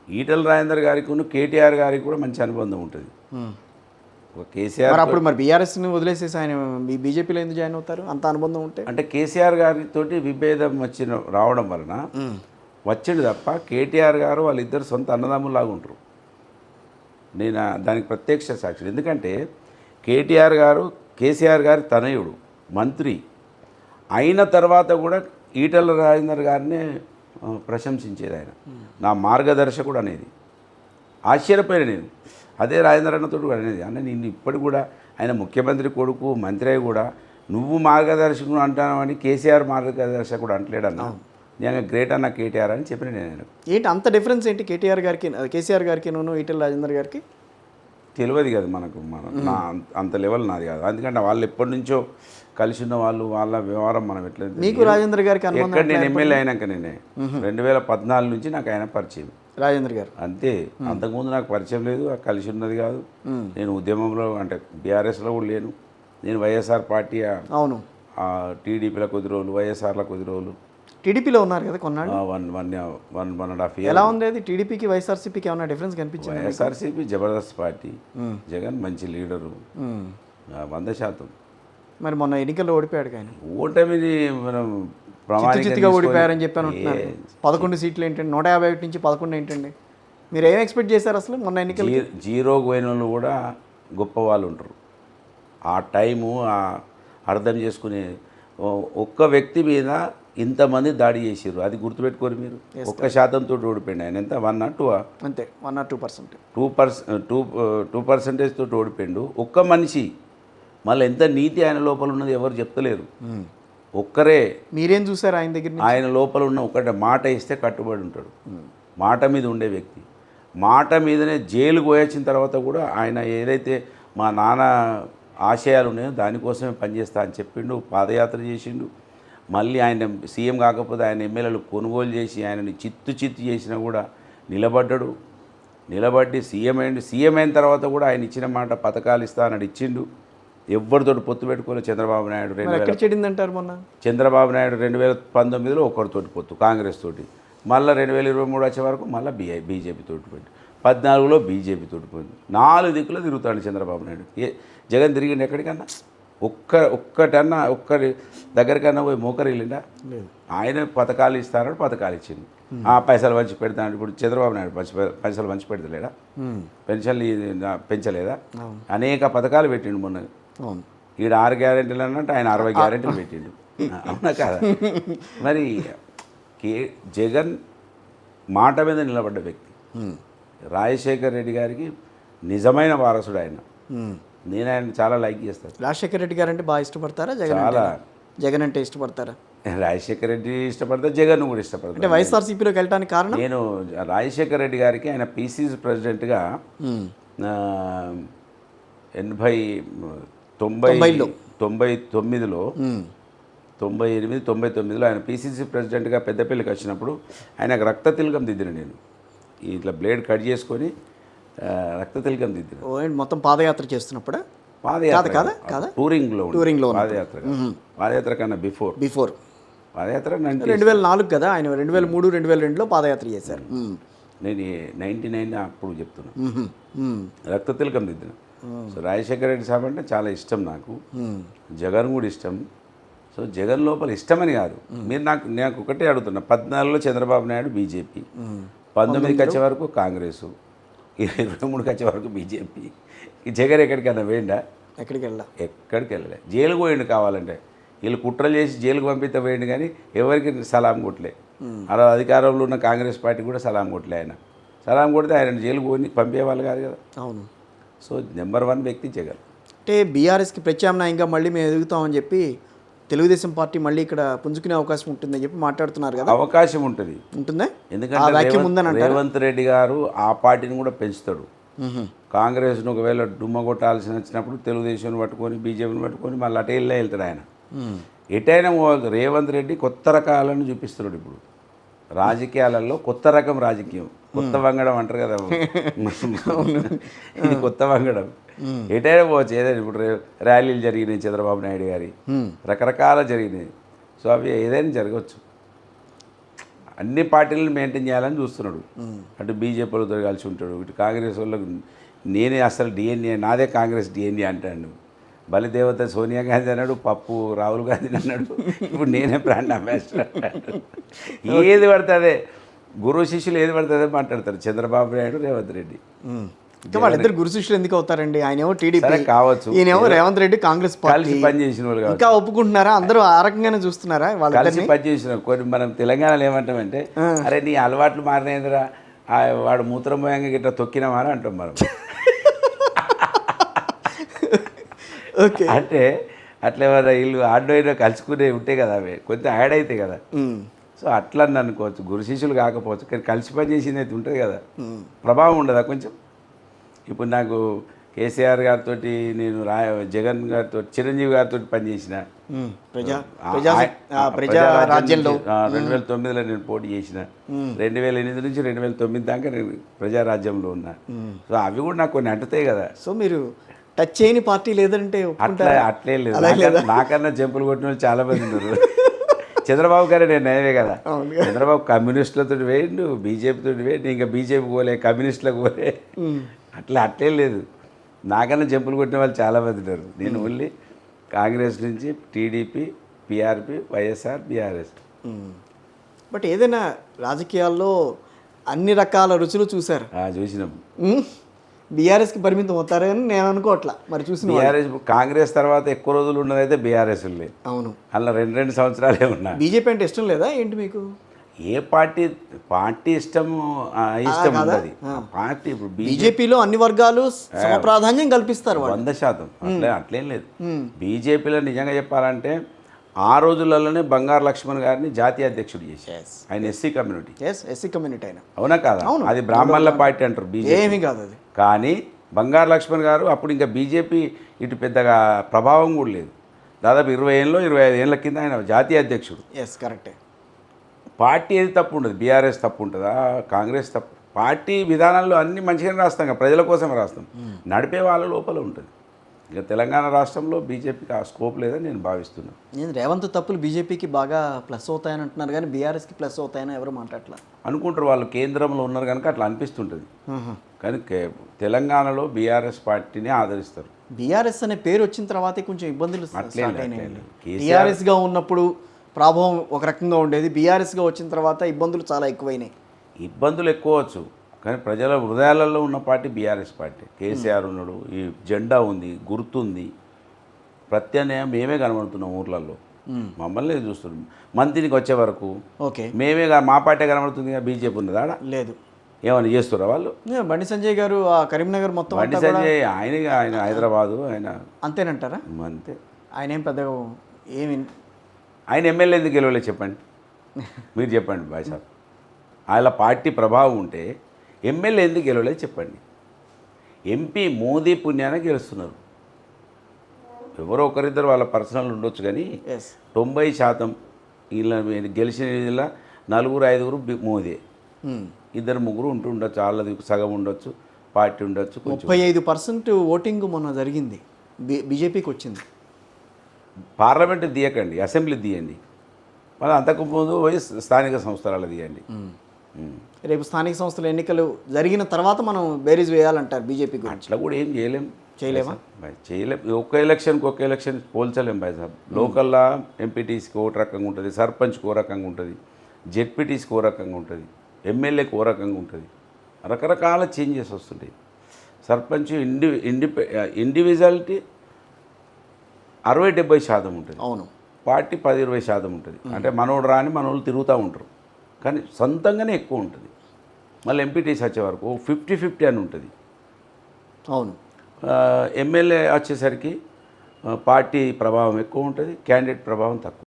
ఈటల రాజేందర్ గారికి కేటీఆర్ గారికి కూడా మంచి అనుబంధం ఉంటుంది. ఒక కేసీఆర్ మరి అప్పుడు మరి బీఆర్ఎస్ని వదిలేసేసి ఆయన బీజేపీలో ఎందుకు జాయిన్ అవుతారు అంత అనుబంధం ఉంటే? అంటే కేసీఆర్ గారితో విభేదం రావడం వలన వచ్చింది తప్ప కేటీఆర్ గారు వాళ్ళిద్దరు సొంత అన్నదమ్ములాగా ఉంటారు. నేను దానికి ప్రత్యక్ష సాక్షి. ఎందుకంటే కేటీఆర్ గారు కేసీఆర్ గారి తనయుడు మంత్రి అయిన తర్వాత కూడా ఈటల రాజేందర్ గారినే ప్రశంసించేది ఆయన, నా మార్గదర్శకుడు అనేది. ఆశ్చర్యపోయాను నేను. అదే రాజేందర్ అన్నతో కూడా అనేది, అన్న నేను ఇప్పటికి కూడా ఆయన ముఖ్యమంత్రి కొడుకు మంత్రి అయి కూడా నువ్వు మార్గదర్శకుడు అంటానని కేసీఆర్ మార్గదర్శకుడు అంటలేడన్నా, నేను గ్రేట్ అన్న కేటీఆర్ అని చెప్పిన నేను. ఏంటి అంత డిఫరెన్స్ ఏంటి కేటీఆర్ గారికి కేసీఆర్ గారికి ఈటల రాజేందర్ గారికి? తెలియదు కదా మనకు, నా అంత లెవెల్ నాది కాదు. ఎందుకంటే వాళ్ళు ఎప్పటి నుంచో కలిసి ఉన్న వాళ్ళు, వాళ్ళ వ్యవహారం మనం ఎట్లా. మీకు రాజేంద్ర గారికి ఎక్కడ నేను ఎమ్మెల్యే అయినాక నేనే 2014 నుంచి నాకు ఆయన పరిచయం రాజేంద్ర గారు అంతే. అంతకుముందు నాకు పరిచయం లేదు, కలిసి ఉన్నది కాదు. నేను ఉద్యమంలో అంటే బీఆర్ఎస్లో కూడా లేను. నేను వైఎస్ఆర్ పార్టీ అవును టీడీపీలో కొద్ది రోజులు, వైఎస్ఆర్లో కొద్ది రోజులు. టీడీపీలో ఉన్నారు కదా కొన్నాళ్ళు. 1.5 years. ఎలా ఉంది అది? టీడీపీకి వైఎస్ఆర్సీపీకి ఏమైనా డిఫరెన్స్ కనిపించింది? వైఎస్ఆర్సీపీ జబర్దస్త్ పార్టీ, జగన్ మంచి లీడరు 100%. మరి మొన్న ఎన్నికల్లో ఓడిపోయాడు కానీ ఓటమిని మనం చిత్తుగా ఓడిపోయారని చెప్పాను. 11 సీట్లు ఏంటండి? 151 నుంచి 11 ఏంటండి? మీరు ఏం ఎక్స్పెక్ట్ చేశారు అసలు మొన్న ఎన్నికలు? జీరోకి పోయిన వాళ్ళు కూడా గొప్ప వాళ్ళు ఉంటారు. ఆ టైము అర్థం చేసుకునే ఒక్క వ్యక్తి మీద ఇంతమంది దాడి చేసారు, అది గుర్తుపెట్టుకోరు మీరు. 1% ఓడిపోయింది ఆయన. ఎంత 1 or 2? అంతే 1 or 2%. 2% తోటి ఓడిపోయిండు ఒక్క మనిషి. మళ్ళీ ఎంత నీతి ఆయన లోపల ఉన్నది ఎవరు చెప్తలేరు. ఒక్కరే. మీరేం చూసారు ఆయన దగ్గర? ఆయన లోపల ఉన్న ఒకటే మాట ఇస్తే కట్టుబడి ఉంటాడు. మాట మీద ఉండే వ్యక్తి. మాట మీదనే జైలుకు పోయొచ్చిన తర్వాత కూడా ఆయన ఏదైతే మా నాన్న ఆశయాలు ఉన్నాయో దానికోసమే పనిచేస్తా అని చెప్పిండు. పాదయాత్ర చేసిండు. మళ్ళీ ఆయన సీఎం కాకపోతే ఆయన ఎమ్మెల్యేలు కొనుగోలు చేసి ఆయనని చిత్తు చేసినా కూడా నిలబడి సీఎం అయ్యిండు. సీఎం అయిన తర్వాత కూడా ఆయన ఇచ్చిన మాట పథకాలు ఇస్తానని ఇచ్చిండు. ఎవరితోటి పొత్తు పెట్టుకోలేదు. చంద్రబాబు నాయుడు మొన్న చంద్రబాబు నాయుడు 2019లో ఒకరితోటి పొత్తు కాంగ్రెస్ తోటి, మళ్ళీ 2023 వచ్చే వరకు మళ్ళీ బీజేపీ తోటి పోయింది. 14లో బీజేపీ తోటి పోయింది. 4 దిక్కులో తిరుగుతాడు చంద్రబాబు నాయుడు. జగన్ తిరిగిండు ఎక్కడికన్నా? ఒక్కటన్నా ఒక్కరి దగ్గరికన్నా పోయి మోకరిల్లిండా? ఆయన పథకాలు ఇస్తారని పథకాలు ఇచ్చింది. పైసలు పంచి పెడతాడు. ఇప్పుడు చంద్రబాబు నాయుడు పైసలు పంచి పెడతలేడా? పెన్షన్లు పెంచలేదా? అనేక పథకాలు పెట్టిండు. మొన్న ఈడ 6 గ్యారెంటీలు అన్నట్టు ఆయన 60 గ్యారెంటీలు పెట్టిండు. అవునా కాదా? మరి జగన్ మాట మీద నిలబడ్డ వ్యక్తి. రాజశేఖర్ రెడ్డి గారికి నిజమైన వారసుడు ఆయన. నేను ఆయన చాలా లైక్ చేస్తాను. రాజశేఖర్ రెడ్డి గారు అంటే బాగా ఇష్టపడతారా? జగన్ అంటే ఇష్టపడతారా? రాజశేఖర్ రెడ్డి ఇష్టపడతా, జగన్ కూడా ఇష్టపడతా. అంటే వైఎస్ఆర్సీపీలోకి వెళ్ళడానికి కారణం? నేను రాజశేఖర్ రెడ్డి గారికి ఆయన పీసీసీ ప్రెసిడెంట్గా 99లో ఆయన పీసీసీ ప్రెసిడెంట్గా పెద్దపల్లికి వచ్చినప్పుడు ఆయనకు రక్త తిలకం దిద్దిన. నేను ఇట్లా బ్లేడ్ కట్ చేసుకొని రక్త తిలకం దిద్దిన. మొత్తం పాదయాత్ర చేస్తున్నప్పుడు? టూరింగ్లో పాదయాత్ర కన్నా బిఫోర్ పాదయాత్ర 2004 కదా. ఆయన 2003, 2002లో పాదయాత్ర చేశారు. నేను 99 అప్పుడు చెప్తున్నా. రక్త తిలకం దిద్దిన. సో రాజశేఖర రెడ్డి సాబ్ అంటే చాలా ఇష్టం నాకు. జగన్ కూడా ఇష్టం. సో జగన్ లోపల ఇష్టమని కాదు. మీరు నాకు ఒకటే అడుగుతున్నా. 14లో చంద్రబాబు నాయుడు బీజేపీ, 19కి వచ్చే వరకు కాంగ్రెసు, 23కి వచ్చే వరకు బీజేపీ. జగన్ ఎక్కడికైనా వేయండా? ఎక్కడికి వెళ్ళలే. జైలుకు పోయిండు. కావాలంటే వీళ్ళు కుట్రలు చేసి జైలుకు పంపితే పోయిండు, కానీ ఎవరికి సలాం కొట్టలే. అలా అధికారంలో ఉన్న కాంగ్రెస్ పార్టీ కూడా సలాం కొట్టలే. ఆయన సలాం కొడితే ఆయన జైలుకు పోయి పంపేవాళ్ళు కాదు కదా. అవును. సో నెంబర్ 1 వ్యక్తి జగన్. అంటే బీఆర్ఎస్కి ప్రత్యామ్నాయంగా మళ్ళీ మేము ఎదుగుతామని చెప్పి తెలుగుదేశం పార్టీ మళ్ళీ ఇక్కడ పుంజుకునే అవకాశం ఉంటుందని చెప్పి మాట్లాడుతున్నారు కదా. అవకాశం ఉంటుందా? ఎందుకంటే రేవంత్ రెడ్డి గారు ఆ పార్టీని కూడా పెంచుతాడు. కాంగ్రెస్ను ఒకవేళ డుమ్మ కొట్టాల్సి వచ్చినప్పుడు తెలుగుదేశం పట్టుకొని బీజేపీని పట్టుకొని మళ్ళీ అటే వెళ్తాడు ఆయన. ఎటైనా రేవంత్ రెడ్డి కొత్త రకాలను చూపిస్తున్నాడు. ఇప్పుడు రాజకీయాలలో కొత్త రకం రాజకీయం, కొత్త వంగడం అంటారు కదా, ఇది కొత్త వంగడం. ఎటైనా పోవచ్చు. ఏదైనా ఇప్పుడు ర్యాలీలు జరిగినాయి చంద్రబాబు నాయుడు గారి, రకరకాల జరిగినాయి. సో అవి ఏదైనా జరగవచ్చు. అన్ని పార్టీలను మెయింటైన్ చేయాలని చూస్తున్నాడు. అటు బీజేపీ వాళ్ళతో కలిసి ఉంటాడు, ఇటు కాంగ్రెస్ వాళ్ళకు నేనే అసలు డిఎన్ఏ నాదే కాంగ్రెస్ డిఎన్ఏ అంటాడు. బలిదేవత సోనియా గాంధీ అన్నాడు, పప్పు రాహుల్ గాంధీ అన్నాడు, ఇప్పుడు నేనే బ్రాండ్ అంబాసిడర్ అంటాడు. ఏది పడుతుందే గురు శిష్యులు ఏది పడుతుందే మాట్లాడతారు చంద్రబాబు నాయుడు, రేవంత్ రెడ్డి. ఇంకా వాళ్ళిద్దరు గురు శిష్యులు ఎందుకు అవుతారండి? ఆయనేమో టీడీపీ సరే కావచ్చు, ఈయనేమో రేవంత్ రెడ్డి కాంగ్రెస్ పార్టీ. కలిసి పనిచేసిన వాళ్ళు కావచ్చు. ఇంకా ఒప్పుకుంటున్నారా? అందరూ ఆ రకంగానే చూస్తున్నారా కలిసి వాళ్ళిద్దరిని? పనిచేసిన కొన్ని మనం తెలంగాణలో ఏమంటామంటే, అరే నీ అలవాట్లు మారినాయిందిరా, వాడు మూత్రం పోయంగా గిట్లా తొక్కినామా అని అంటాం మనం. ఓకే. అంటే అట్లా ఏమన్నా వీళ్ళు ఆడోయినా కలుసుకునే ఉంటాయి కదా, అవి కొంచెం యాడ్ అవుతాయి కదా. సో అట్లా అని అనుకోవచ్చు, గురు శిష్యులు కాకపోవచ్చు, కానీ కలిసి పని చేసింది అయితే ఉంటుంది కదా, ప్రభావం ఉండదా కొంచెం. ఇప్పుడు నాకు కేసీఆర్ గారితో నేను జగన్ గారితో చిరంజీవి గారితో పనిచేసిన ప్రజా రాజ్యంలో 2009లో నేను పోటీ చేసిన, 2008 నుంచి 2009 దాకా నేను ప్రజారాజ్యంలో ఉన్నా. సో అవి కూడా నాకు కొన్ని అంటుతాయి కదా. సో మీరు టచ్ చేయని పార్టీ లేదంటే అట్లే లేదు, నాకన్నా జంపులు కొట్టిన వాళ్ళు చాలా మంది ఉన్నారు. చంద్రబాబు గారే నేను నయమే కదా. చంద్రబాబు కమ్యూనిస్టులతో వేయండు, బీజేపీతో వేయండి, ఇంకా బీజేపీ పోలే, కమ్యూనిస్టులకు పోలే, అట్లే లేదు. నాకన్నా జంపులు కొట్టిన వాళ్ళు చాలా మంది ఉన్నారు. నేను ఓన్లీ కాంగ్రెస్ నుంచి TDP, PRP, YSR, BRS. But ఏదైనా రాజకీయాల్లో అన్ని రకాల రుచులు చూశారు. చూసినాం. బీఆర్ఎస్కి పరిమితం అవుతారని నేను అనుకోవట్లా. మరి చూసిన బీఆర్ఎస్ కాంగ్రెస్ తర్వాత ఎక్కువ రోజులు ఉన్నదైతే బీఆర్ఎస్ లేదు. అవును, అలా 2 సంవత్సరాలే ఉన్నాయి. బీజేపీ అంటే ఇష్టం లేదా ఏంటి మీకు? ఏ పార్టీ ఇష్టం ఉంటుంది. పార్టీ ఇప్పుడు బీజేపీలో అన్ని వర్గాలు సమప్రాధాన్యం కల్పిస్తారు 100%. అట్లేం లేదు. బీజేపీలో నిజంగా చెప్పాలంటే ఆ రోజులలోనే బంగారు లక్ష్మణ్ గారిని జాతీయ అధ్యక్షుడు చేశారు. ఆయన ఎస్సీ కమ్యూనిటీ అయినా అవునా కాదా? అది బ్రాహ్మణుల పార్టీ అంటారు బీజేపీ, ఏమీ కాదు అది. కానీ బంగారు లక్ష్మణ్ గారు అప్పుడు ఇంకా బీజేపీ ఇటు పెద్దగా ప్రభావం కూడా లేదు. దాదాపు 25 ఏళ్ళ కింద ఆయన జాతీయ అధ్యక్షుడు. కరెక్టే. పార్టీ ఏది తప్పు ఉండదు, బీఆర్ఎస్ తప్పు ఉంటుందా, కాంగ్రెస్ తప్పు? పార్టీ విధానాల్లో అన్ని మంచిగానే రాస్తాం కదా, ప్రజల కోసమే రాస్తాం. నడిపే వాళ్ళ లోపల ఉంటుంది. ఇక తెలంగాణ రాష్ట్రంలో బీజేపీకి ఆ స్కోప్ లేదని నేను భావిస్తున్నాను. నేను రేవంత్ తప్పులు బీజేపీకి బాగా ప్లస్ అవుతాయని అంటున్నారు, కానీ బీఆర్ఎస్కి ప్లస్ అవుతాయని ఎవరు మాట్లాడట్లా అనుకుంటారు. వాళ్ళు కేంద్రంలో ఉన్నారు కనుక అట్లా అనిపిస్తుంటుంది. కానీ తెలంగాణలో బీఆర్ఎస్ పార్టీని ఆదరిస్తారు. బీఆర్ఎస్ అనే పేరు వచ్చిన తర్వాతే కొంచెం ఇబ్బందులు టీఆర్ఎస్గా ఉన్నప్పుడు ప్రభావం ఒక రకంగా ఉండేది, బీఆర్ఎస్గా వచ్చిన తర్వాత ఇబ్బందులు చాలా ఎక్కువైనాయి. ఇబ్బందులు ఎక్కువచ్చు, కానీ ప్రజల హృదయాలలో ఉన్న పార్టీ బీఆర్ఎస్ పార్టీ. కేసీఆర్ ఉన్నాడు, ఈ జెండా ఉంది, గుర్తుంది, ప్రత్యామ్నాయం మేమే కనబడుతున్నాం ఊర్లలో. మమ్మల్ని చూస్తున్నాం. మంత్రికి వచ్చే వరకు మేమే మా పార్టీ కనబడుతుంది, బీజేపీ ఉన్నదా లేదు. ఏమైనా చేస్తున్నారు వాళ్ళు? బండి సంజయ్ గారు కరీంనగర్ మొత్తం, బండి సంజయ్ ఆయన హైదరాబాదు ఆయన అంతేనంటారా? అంతే. ఆయన ఏం పెద్దగా ఏమి, ఆయన ఎమ్మెల్యే ఎందుకు గెలవలేదు చెప్పండి, మీరు చెప్పండి బాయ్ సాబ్. ఆయన పార్టీ ప్రభావం ఉంటే ఎమ్మెల్యే ఎందుకు గెలవలేదు చెప్పండి. ఎంపీ మోదీ పుణ్యాన గెలుస్తున్నారు. ఎవరో ఒకరిద్దరు వాళ్ళ పర్సనల్ ఉండొచ్చు, కానీ 90% వీళ్ళ గెలిచిన వీళ్ళ 4-5 మోదీ, 2-3 ఉండొచ్చు, వాళ్ళది సగం ఉండొచ్చు, పార్టీ ఉండొచ్చు. 35% ఓటింగ్ మొన్న జరిగింది, బీజేపీకి వచ్చింది. పార్లమెంట్ తీయకండి, అసెంబ్లీ తీయండి, మళ్ళీ అంతకుముందు పోయి స్థానిక సంస్థలలో తీయండి. రేపు స్థానిక సంస్థల ఎన్నికలు జరిగిన తర్వాత మనం బేరీజ్ వేయాలంటారు బీజేపీ గురించి. అట్లా కూడా ఏం చేయలేం. ఒక్క ఎలక్షన్ పోల్చలేం బాయ్ సాబ్. లోకల్లా ఎంపీటీసీకి ఓ రకంగా ఉంటుంది, సర్పంచ్కి ఓ రకంగా ఉంటుంది, జెడ్పీటీసీకి ఓ రకంగా ఉంటుంది, ఎమ్మెల్యేకి ఓ రకంగా ఉంటుంది. రకరకాల చేంజెస్ వస్తుంటాయి. సర్పంచ్ ఇండివిజువాలిటీ 60-70% ఉంటుంది. అవును. పార్టీ 10-20% ఉంటుంది. అంటే మనోడు రాని మనోళ్ళు తిరుగుతూ ఉంటారు, కానీ సొంతంగానే ఎక్కువ ఉంటుంది. మళ్ళీ ఎంపీటీసీ వచ్చే వరకు 50-50 అని ఉంటుంది. అవును. ఎమ్మెల్యే వచ్చేసరికి పార్టీ ప్రభావం ఎక్కువ ఉంటుంది, క్యాండిడేట్ ప్రభావం తక్కువ.